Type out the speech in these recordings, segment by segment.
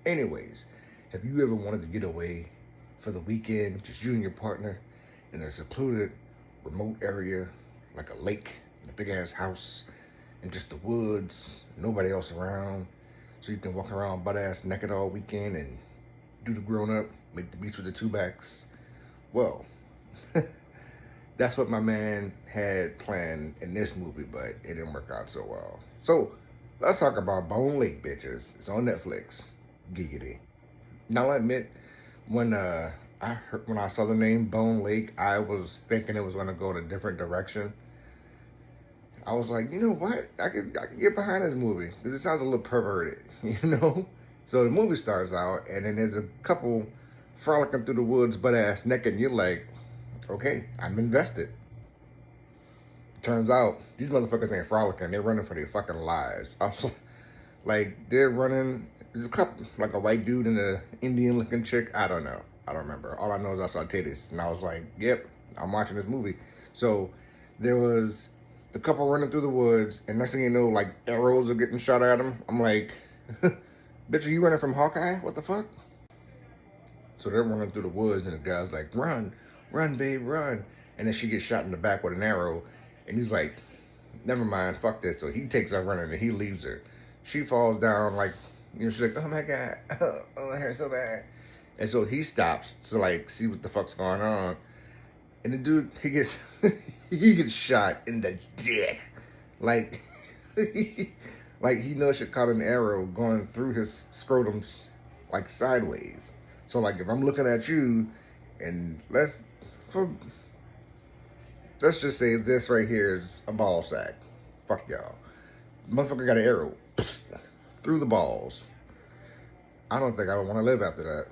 Anyways, have you ever wanted to get away for the weekend, just you and your partner, in a secluded, remote area, like a lake, in a big ass house, in just the woods, nobody else around, so you can walk around butt ass naked all weekend and do the grown up, make the beach with the two backs? Well, that's what my man had planned in this movie, but it didn't work out so well. So let's talk about Bone Lake, bitches. It's on Netflix. Giggity. Now I admit, when I saw the name Bone Lake, I was thinking it was going to go in a different direction. I was like, you know what? I could get behind this movie because it sounds a little perverted, you know. So the movie starts out, and then there's a couple frolicking through the woods, butt ass naked, and you're like, okay, I'm invested. Turns out these motherfuckers ain't frolicking; they're running for their fucking lives. I was like, they're running. There's a couple, like a white dude and a Indian looking chick. I don't know. I don't remember. All I know is I saw titties, and I was like, yep, I'm watching this movie. So there was the couple running through the woods, and next thing you know, like arrows are getting shot at them. I'm like, bitch, are you running from Hawkeye? What the fuck? So they're running through the woods, and the guy's like, run, run, babe, run. And then she gets shot in the back with an arrow, and he's like, never mind, fuck this. So he takes her running, and he leaves her. She falls down, like, you know, she's like, oh my God, oh, it hurts so bad. And so he stops to like see what the fuck's going on. And the dude, he gets he gets shot in the dick. Like, like he knows she caught an arrow going through his scrotums, like sideways. So like if I'm looking at you, and let's just say this right here is a ball sack. Fuck y'all. Motherfucker got an arrow through the balls. I don't think I would want to live after that.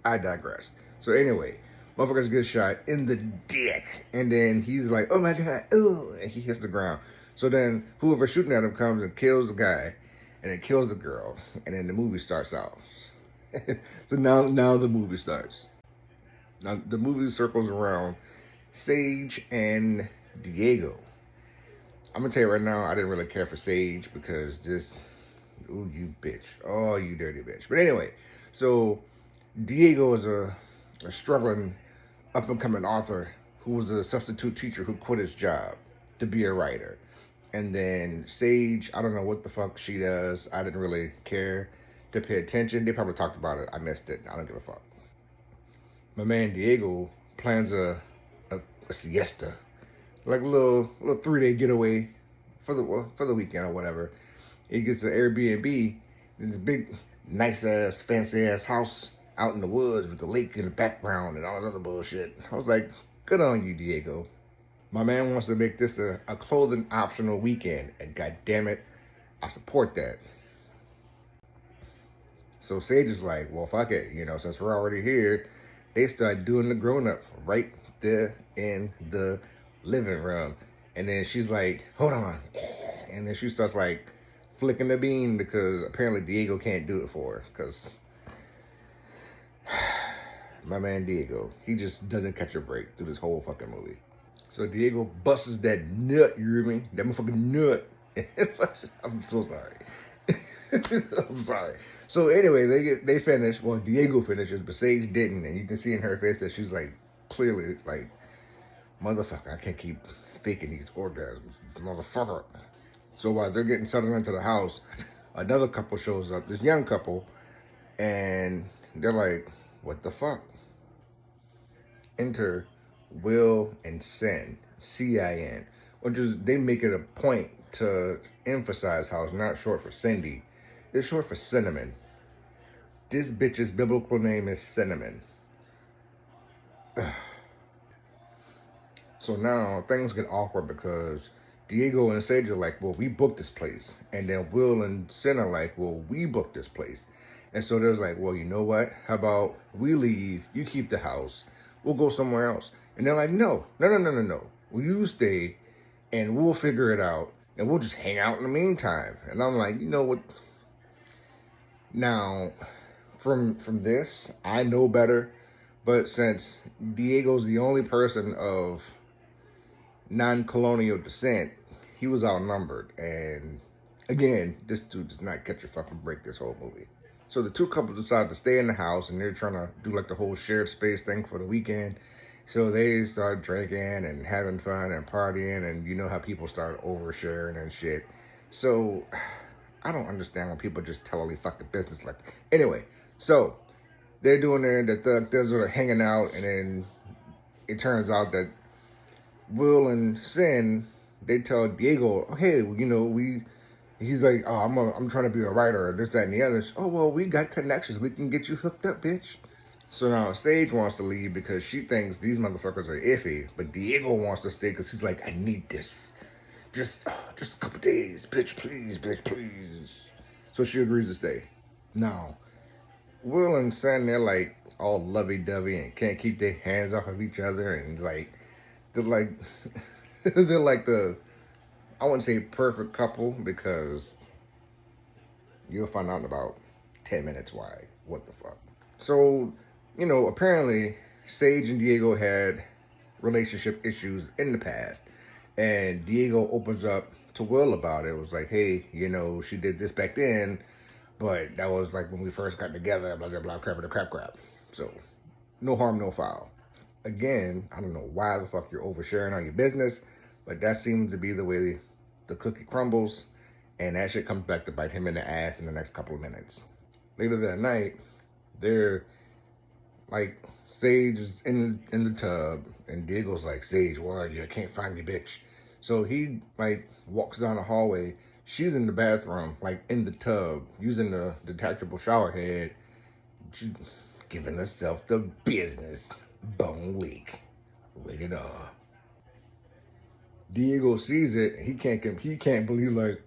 I digress. So anyway, motherfuckers get shot in the dick, and then he's like, oh my God, ooh, and he hits the ground. So then whoever's shooting at him comes and kills the guy, and it kills the girl, and then the movie starts out. So now the movie starts. Now the movie circles around Sage and Diego. I'm gonna tell you right now, I didn't really care for Sage because this, ooh, you bitch. Oh, you dirty bitch. But anyway, so Diego is a struggling up-and-coming author who was a substitute teacher who quit his job to be a writer. And then Sage, I don't know what the fuck she does. I didn't really care to pay attention. They probably talked about it. I missed it. I don't give a fuck. My man Diego plans a siesta, like a little 3-day getaway for the weekend or whatever. He gets an Airbnb in this big, nice ass, fancy ass house out in the woods with the lake in the background and all that other bullshit. I was like, good on you, Diego. My man wants to make this a clothing optional weekend, and god damn it, I support that. So Sage is like, well, fuck it, you know, since we're already here, they start doing the grown-up right there in the living room. And then she's like, hold on. And then she starts like flicking the bean because apparently Diego can't do it for her because my man Diego, he just doesn't catch a break through this whole fucking movie. So Diego busts that nut, you hear me? That motherfucking nut. I'm so sorry. I'm sorry. So anyway, they finish. Well, Diego finishes, but Sage didn't, and you can see in her face that she's like clearly like, motherfucker, I can't keep faking these orgasms, motherfucker. So while they're getting settled into the house, another couple shows up, this young couple, and they're like, what the fuck? Enter Will and Sin, C-I-N, which is, they make it a point to emphasize how it's not short for Cindy. It's short for Cinnamon. This bitch's biblical name is Cinnamon. So now things get awkward because Diego and Sage are like, well, we booked this place. And then Will and Sin are like, well, we booked this place. And so there's like, well, you know what? How about we leave, you keep the house, we'll go somewhere else. And they're like, no. Well, you stay and we'll figure it out and we'll just hang out in the meantime. And I'm like, you know what? Now, from this, I know better. But since Diego's the only person of non-colonial descent, he was outnumbered. And again, this dude does not catch a fucking break this whole movie. So the two couples decide to stay in the house, and they're trying to do like the whole shared space thing for the weekend. So they start drinking and having fun and partying, and you know how people start oversharing and shit. So I don't understand when people just totally fuck the business like that. Anyway, so they're doing they're sort of hanging out, and then it turns out that Will and Sin, they tell Diego, oh, hey, you know, he's like, oh, I'm trying to be a writer, this, that, and the other. Oh, well, we got connections. We can get you hooked up, bitch. So now Sage wants to leave because she thinks these motherfuckers are iffy, but Diego wants to stay because he's like, I need this. Just a couple days, bitch, please. So she agrees to stay. Now, Will and Sin, they're like all lovey-dovey and can't keep their hands off of each other, and like they're like they're like I wouldn't say perfect couple because you'll find out in about 10 minutes why. What the fuck? So, you know, apparently Sage and Diego had relationship issues in the past, and Diego opens up to Will about it. It was like, hey, you know, she did this back then, but that was like when we first got together, blah, blah, blah, crap. So, no harm, no foul. Again, I don't know why the fuck you're oversharing on your business, but that seems to be the way the cookie crumbles, and that shit comes back to bite him in the ass in the next couple of minutes. Later that night, they're like, Sage is in the tub, and Diego's like, Sage, where are you? I can't find you, bitch. So he like walks down the hallway. She's in the bathroom, like in the tub, using the detachable shower head. She's giving herself the business. Bone leak. Rated R. Diego sees it. He can't believe, like,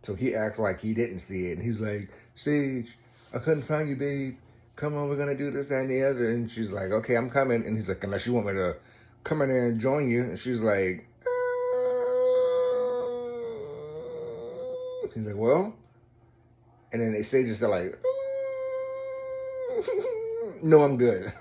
so he acts like he didn't see it, and he's like, Sage, I couldn't find you, babe. Come on, we're gonna do this, that, and the other. And she's like, okay, I'm coming. And he's like, unless you want me to come in there and join you. And she's like, he's like, well. And then they say just like, no, I'm good.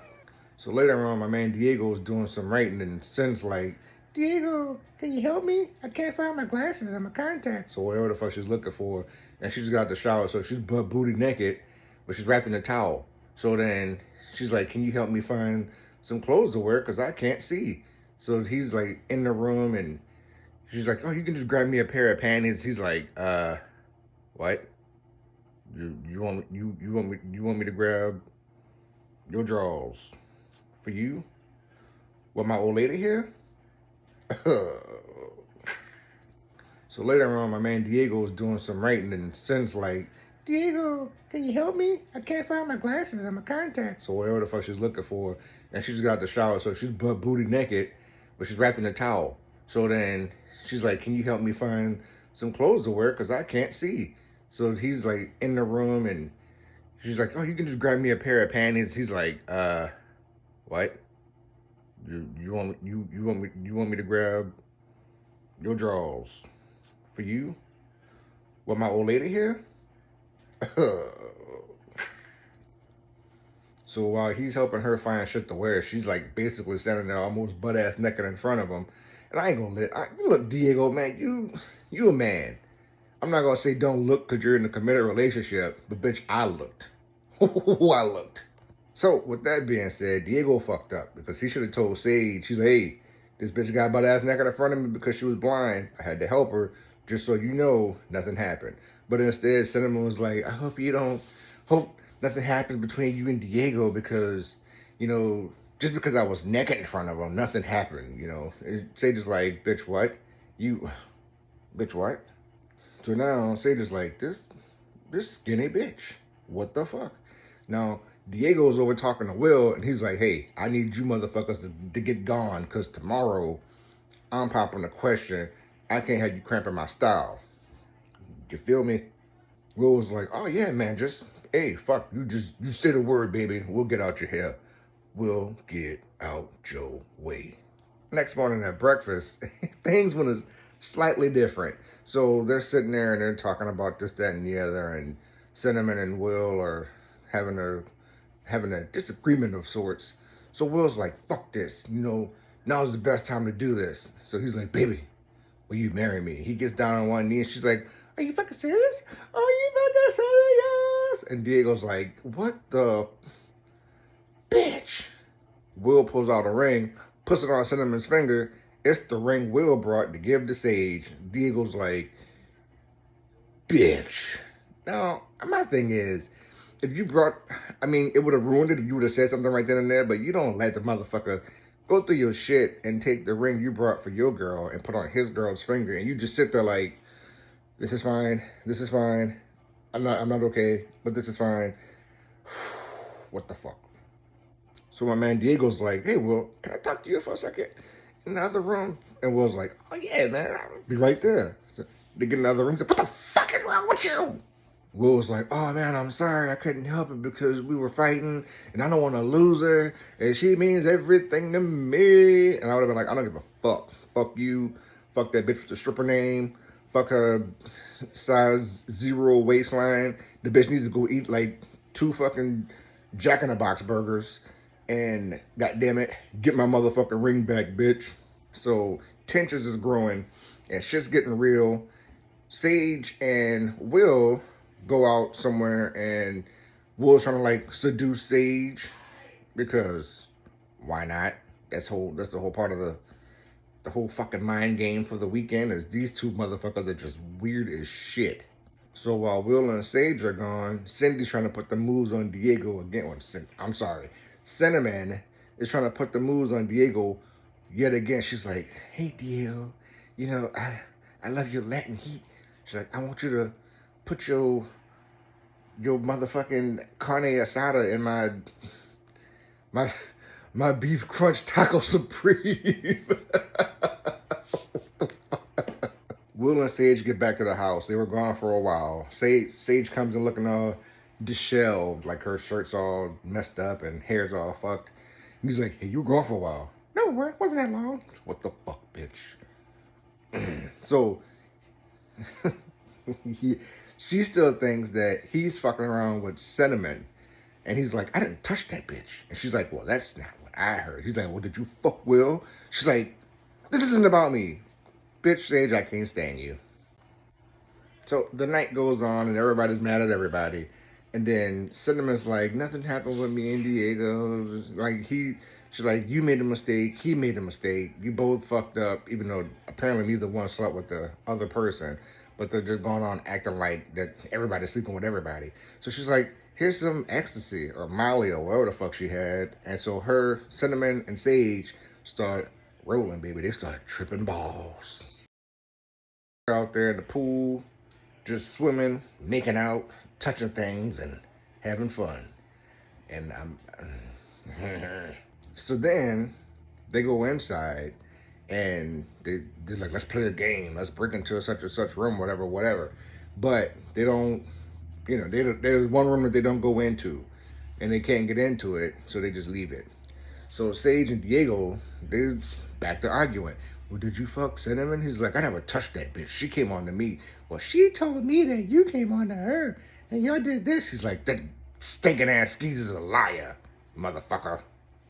So later on, my man Diego is doing some writing, and Sin's like, Diego, can you help me? I can't find my glasses and my contacts. So whatever the fuck she's looking for, and she just got out the shower, so she's butt booty naked, but she's wrapped in a towel. So then she's like, can you help me find some clothes to wear, because I can't see. So he's like in the room, and she's like, oh, you can just grab me a pair of panties. He's like, what? You want me to grab your drawers for you? What, my old lady here? So later on, my man Diego is doing some writing, and Sin's like, Diego, can you help me? I can't find my glasses and my contacts. So whatever the fuck she's looking for, and she just got out the shower, so she's butt booty naked, but she's wrapped in a towel. So then she's like, can you help me find some clothes to wear, because I can't see. So he's like in the room, and she's like, oh, you can just grab me a pair of panties. He's like, what? You want me to grab your drawers for you? What, my old lady here? So while he's helping her find shit to wear, she's like basically standing there almost butt ass naked in front of him. And I ain't gonna look, Diego, man, you a man. I'm not gonna say don't look because you're in a committed relationship, but bitch, I looked. I looked. So with that being said, Diego fucked up because he should have told Sage, he's like, hey, this bitch got butt ass naked in front of me because she was blind. I had to help her, just so you know, nothing happened. But instead, Cinnamon was like, I hope nothing happens between you and Diego because, you know, just because I was naked in front of him, nothing happened, you know. Sage is like, bitch, what? Bitch, what? So now Sage is like, this skinny bitch. What the fuck? Now, Diego's over talking to Will, and he's like, hey, I need you motherfuckers to get gone, because tomorrow I'm popping a question. I can't have you cramping my style. You feel me? Will was like, oh yeah, man, hey, fuck, you say the word, baby. We'll get out your hair. We'll get out your way. Next morning at breakfast, things went slightly different. So they're sitting there and they're talking about this, that, and the other, and Cinnamon and Will are having a disagreement of sorts. So Will's like, fuck this, you know, now's the best time to do this. So he's like, baby, will you marry me? He gets down on one knee and she's like, are you fucking serious? Are you fucking serious? And Diego's like, what the bitch? Will pulls out a ring, puts it on Cinnamon's finger. It's the ring Will brought to give to Sage. Diego's like, bitch. Now, my thing is, if you brought, I mean, it would have ruined it if you would have said something right then and there, but you don't let the motherfucker go through your shit and take the ring you brought for your girl and put on his girl's finger, and you just sit there like, this is fine, I'm not okay, but this is fine. What the fuck? So my man Diego's like, hey, Will, can I talk to you for a second in the other room? And Will's like, oh yeah, man, I'll be right there. So they get in the other room. Like, what the fuck is wrong with you? Will was like, oh man, I'm sorry, I couldn't help it because we were fighting and I don't want to lose her and she means everything to me. And I would have been like, I don't give a fuck. Fuck you. Fuck that bitch with the stripper name. Fuck her size 0 waistline. The bitch needs to go eat like 2 fucking Jack in the Box burgers. And goddamn it, get my motherfucking ring back, bitch. So tensions is growing and shit's getting real. Sage and Will go out somewhere and Will's trying to like seduce Sage because why not? That's the whole part of the whole fucking mind game for the weekend is these two motherfuckers are just weird as shit. So while Will and Sage are gone, Cindy's trying to put the moves on Diego again. I'm sorry. Cinnamon is trying to put the moves on Diego yet again. She's like, hey Diego, you know, I love your Latin heat. She's like, I want you to put your motherfucking carne asada in my beef crunch taco supreme. Will and Sage get back to the house. They were gone for a while. Sage comes in looking all disheveled, like her shirt's all messed up and hair's all fucked. And he's like, hey, you were gone for a while. No, it wasn't that long. What the fuck, bitch? So she still thinks that he's fucking around with Cinnamon. And he's like, I didn't touch that bitch. And she's like, well, that's not what I heard. He's like, well, did you fuck Will? She's like, this isn't about me. Bitch, Sage, I can't stand you. So the night goes on and everybody's mad at everybody. And then Cinnamon's like, nothing happened with me and Diego. Like, she's like, you made a mistake. He made a mistake. You both fucked up, even though apparently neither one slept with the other person. But they're just going on acting like that everybody's sleeping with everybody. So she's like, here's some ecstasy or Molly or whatever the fuck she had. And so her, Cinnamon, and Sage start rolling, baby. They start tripping balls. They're out there in the pool, just swimming, making out, touching things, and having fun. And so then they go inside and they're like, let's play a game. Let's break into such and such room, whatever. But they don't, there's one room that they don't go into and they can't get into it. So they just leave it. So Sage and Diego, they're back to arguing. Well, did you fuck Cinnamon? He's like, I never touched that bitch. She came on to me. Well, she told me that you came on to her and y'all did this. He's like, that stinking ass skis is a liar, motherfucker.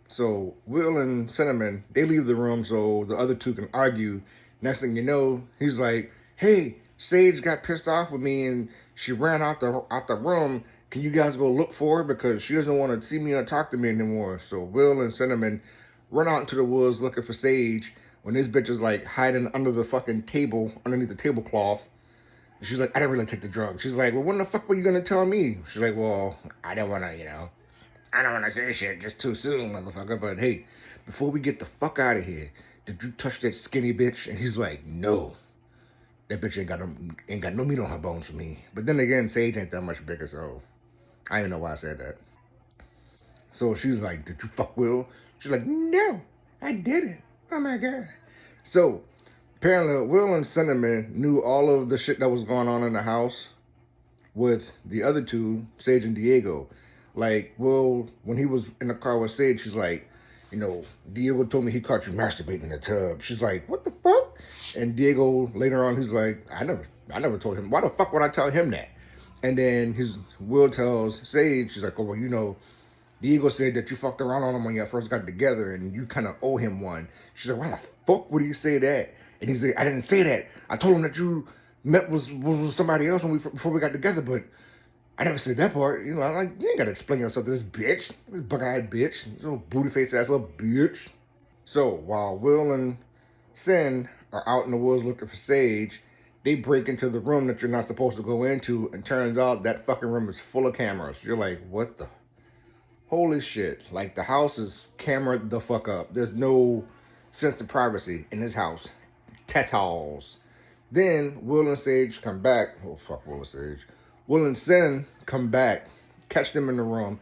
So Will and Cinnamon, they leave the room so the other two can argue. Next thing you know, he's like, hey, Sage got pissed off with me and she ran out the room. Can you guys go look for her because she doesn't want to see me or talk to me anymore? So Will and Cinnamon run out into the woods looking for Sage when this bitch is like hiding under the fucking table, underneath the tablecloth. She's like, I didn't really take the drugs. She's like, well, when the fuck were you going to tell me? She's like, well, I don't want to say shit just too soon, motherfucker. But hey, before we get the fuck out of here, did you touch that skinny bitch? And he's like, no. That bitch ain't got no meat on her bones for me. But then again, Sage ain't that much bigger, so I don't even know why I said that. So she's like, did you fuck Will? She's like, no, I didn't. Oh my God. So apparently Will and Cinnamon knew all of the shit that was going on in the house with the other two, Sage and Diego. Like, Will, when he was in the car with Sage, she's like, Diego told me he caught you masturbating in the tub. She's like, what the fuck? And Diego, later on, he's like, I never told him. Why the fuck would I tell him that? And then Will tells Sage, she's like, oh, well, Diego said that you fucked around on him when y'all first got together and you kind of owe him one. She's like, why the fuck would he say that? And he's like, I didn't say that. I told him that you met was somebody else before we got together, but I never said that part. You know, I'm like, you ain't got to explain yourself to this bitch. This bug-eyed bitch. This little booty-faced ass little bitch. So, while Will and Sin are out in the woods looking for Sage, they break into the room that you're not supposed to go into, and turns out that fucking room is full of cameras. You're like, what the... Holy shit. Like, the house is cameraed the fuck up. There's no sense of privacy in this house. Tatals. Then, Will and Sage come back. Oh, fuck Will and Sage. Will and Sin come back, catch them in the room,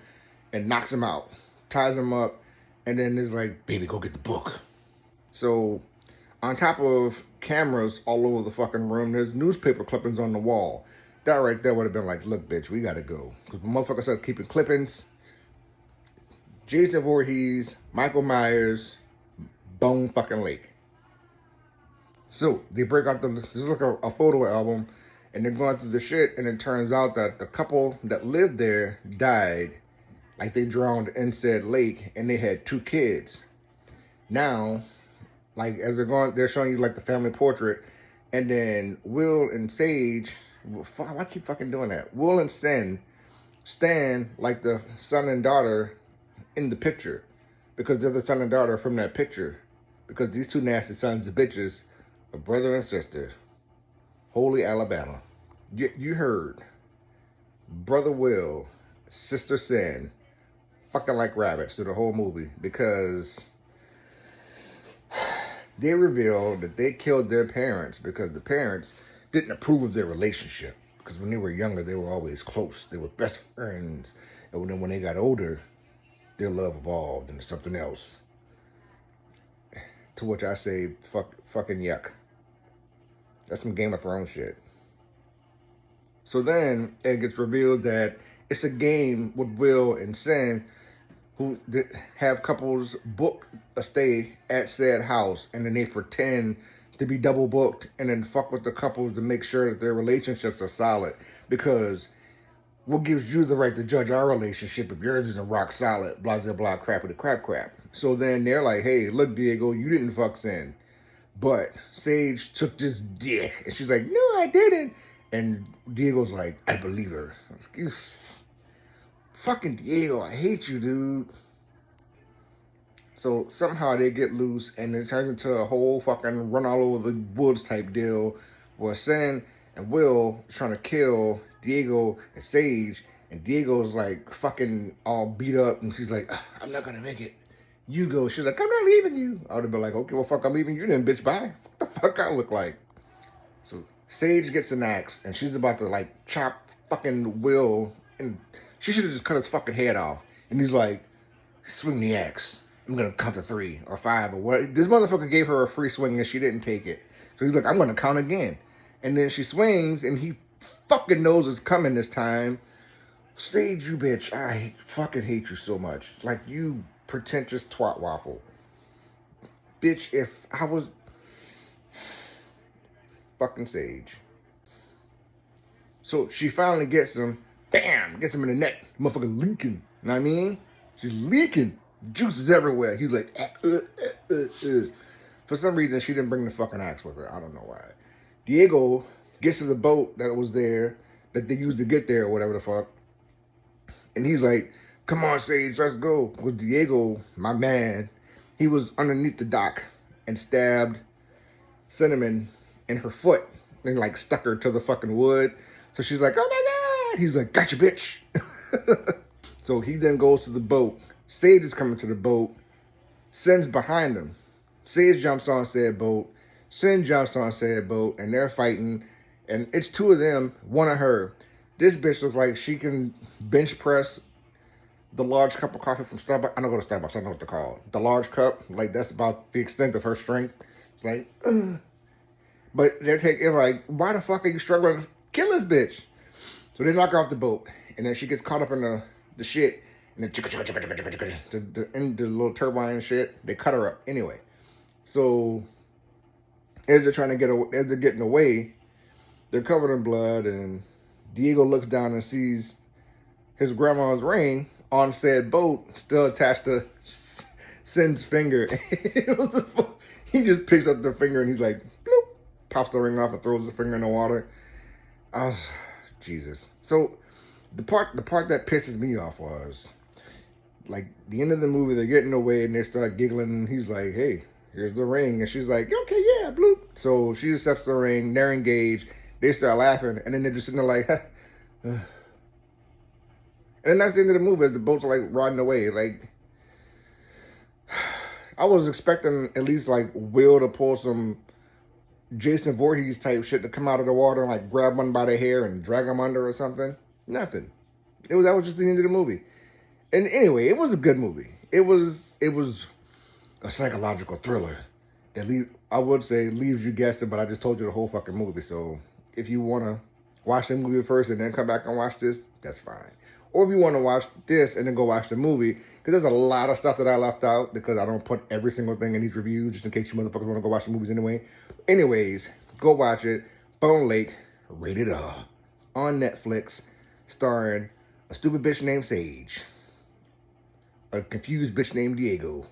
and knocks them out. Ties them up, and then is like, baby, go get the book. So, on top of cameras all over the fucking room, there's newspaper clippings on the wall. That right there would have been like, look, bitch, we gotta go. Because the motherfucker started keeping clippings. Jason Voorhees, Michael Myers, Bone fucking Lake. So they break out this is like a photo album, and they're going through the shit, and it turns out that the couple that lived there died, like they drowned in said lake, and they had 2 kids. Now, like as they're showing you like the family portrait, and then Will and Sage, why I keep fucking doing that? Will and Sin stand like the son and daughter in the picture, because they're the son and daughter from that picture, because these 2 nasty sons of bitches are brother and sister. Holy Alabama. You heard. Brother Will, sister Sin, fucking like rabbits through the whole movie, because they revealed that they killed their parents because the parents didn't approve of their relationship, because when they were younger they were always close, they were best friends, and then when they got older their love evolved into something else. To which I say, fucking yuck. That's some Game of Thrones shit. So then it gets revealed that it's a game with Will and Sin, who have couples book a stay at said house, and then they pretend to be double booked and then fuck with the couples to make sure that their relationships are solid. Because what gives you the right to judge our relationship if yours isn't rock solid? Blah, blah, blah, crappity crap. So then they're like, hey, look, Diego, you didn't fuck Sin. But Sage took this dick. And she's like, no, I didn't. And Diego's like, I believe her. You fucking Diego, I hate you, dude. So somehow they get loose, and it turns into a whole fucking run all over the woods type deal, where Sin and Will is trying to kill Diego and Sage, and Diego's like fucking all beat up, and she's like, I'm not gonna make it. You go. She's like, I'm not leaving you. I would have been like, okay, well, fuck, I'm leaving you then, bitch, bye. What the fuck I look like? So Sage gets an axe, and she's about to like chop fucking Will, and she should have just cut his fucking head off. And he's like, swing the axe. I'm gonna count to 3 or 5 or what. This motherfucker gave her a free swing and she didn't take it. So he's like, I'm gonna count again. And then she swings, and he fucking knows it's coming this time. Sage, you bitch, I fucking hate you so much. Like, you pretentious twat waffle. Bitch, if I was... Fucking Sage. So she finally gets him. Bam! Gets him in the neck. Motherfucker leaking. You know what I mean? She's leaking. Juice is everywhere. He's like... For some reason, she didn't bring the fucking axe with her. I don't know why. Diego gets to the boat that was there, that they used to get there or whatever the fuck. And he's like, come on, Sage, let's go. With Diego, my man, he was underneath the dock and stabbed Cinnamon in her foot and like stuck her to the fucking wood. So she's like, oh my God. He's like, gotcha, bitch. So he then goes to the boat. Sage is coming to the boat. Sin's behind him. Sage jumps on said boat. Sin jumps on said boat, and they're fighting. And it's 2 of them, 1 of her. This bitch looks like she can bench press the large cup of coffee from Starbucks. I don't go to Starbucks. I don't know what they're called. The large cup, like that's about the extent of her strength. It's like, ugh. But they're taking, like, why the fuck are you struggling to kill this bitch? So they knock her off the boat, and then she gets caught up in the shit, and then in the little turbine shit, they cut her up anyway. So as they're trying to as they're getting away, they're covered in blood, and Diego looks down and sees his grandma's ring on said boat still attached to Sin's finger. It was he just picks up the finger and he's like, bloop, pops the ring off and throws the finger in the water. I was, Jesus. So the part that pisses me off was like the end of the movie. They're getting away and they start giggling. And he's like, "Hey, here's the ring," and she's like, "Okay, yeah, bloop." So she accepts the ring. They're engaged. They start laughing, and then they're just sitting there like, and then that's the end of the movie. As the boats are like riding away. Like, I was expecting at least like Will to pull some Jason Voorhees type shit to come out of the water and like grab one by the hair and drag him under or something. Nothing. That was just the end of the movie. And anyway, it was a good movie. It was a psychological thriller that I would say leaves you guessing, but I just told you the whole fucking movie. So if you want to watch the movie first and then come back and watch this, that's fine. Or if you want to watch this and then go watch the movie, because there's a lot of stuff that I left out because I don't put every single thing in these reviews just in case you motherfuckers want to go watch the movies anyway. Anyways, go watch it. Bone Lake, rated R, on Netflix, starring a stupid bitch named Sage, a confused bitch named Diego,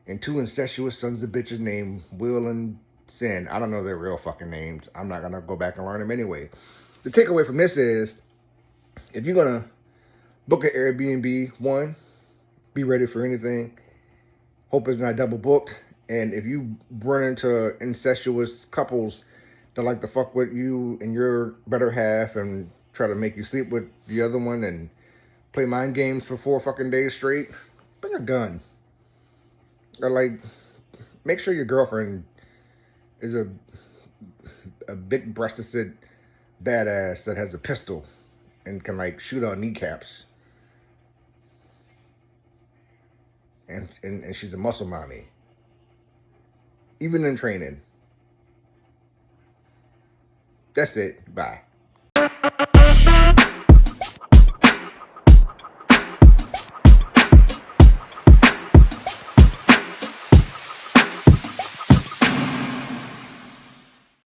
and two incestuous sons of bitches named Will and Sin. I don't know their real fucking names. I'm not going to go back and learn them anyway. The takeaway from this is, if you're going to book an Airbnb, one, be ready for anything. Hope it's not double booked. And if you run into incestuous couples that like to fuck with you and your better half and try to make you sleep with the other one and play mind games for 4 fucking days straight, bring a gun. Or like, make sure your girlfriend is a big-breasted badass that has a pistol and can like shoot on kneecaps. And she's a muscle mommy. Even in training. That's it. Bye.